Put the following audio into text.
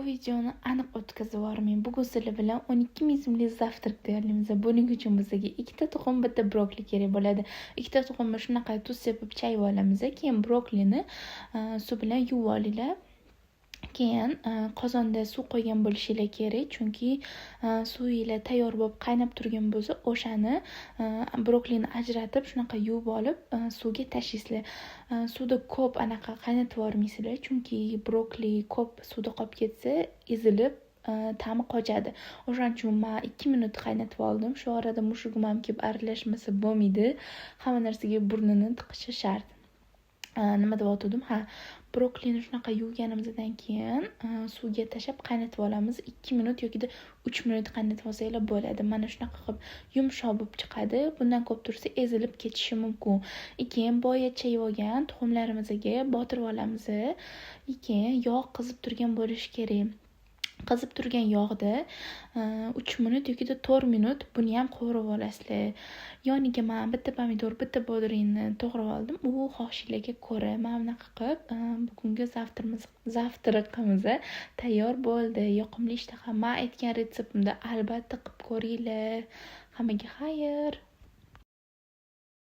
videoni aniq o'tkazib yubormang. Bugun sizlar bilan 12 mezimli zavtrak tayyorlaymiz. Buning uchun bizga ikkita tuxum, bitta brokoli kerak bo'ladi. Ikkita tuxumni shunaqa tuz sepib chayib olamiz. Keyin brokolini suv bilan yuvib olinglar. Keyin qozonda suv qo'ygan bo'lishingiz kerak, chunki suvingiz tayyor bo'lib qaynab turgan bo'lsa, o'shani brokolini ajratib shunaqa yuvib olib suvga tashlaysizlar. Suvda ko'p anaqa qaynatib yubormaysizlar, chunki brokoli ko'p suvda qolib ketsa, ezilib ta'mi qochadi. O'shaning uchun men 2 minut qaynatib oldim. Shu orada mushugim ham kelib aralashmasa bo'lmaydi. Hamma narsaga burnini tiqishi shart. Nima deyotgandim? Brokolini shunaqa yuvganimizdan keyin suvga tashab qaynatib olamiz. 2 minut yoki 3 minut qaynatib olsanglar bo'ladi. Mana shunaqa qilib yumshoq bo'lib chiqadi. Bundan ko'p tursa ezilib ketishi mumkin. Keyin boya chayib olgan tuxumlarimizga botirib olamiz. Keyin yog' qizib turgan bo'lishi kerak. Qizib turgan yog'da 3 minut yoki 4 minut buni ham qovurib olasizlar. Yoniga men bitta pomidor, bitta bodringni to'g'rab oldim. U xohishingizga ko'ra. Men bunaqa qilib bugungi zavtraqimiz tayyor bo'ldi. Yoqimli ishtaha. Men aytgan retseptimda albatta qilib ko'ringlar. Hammaga xayr.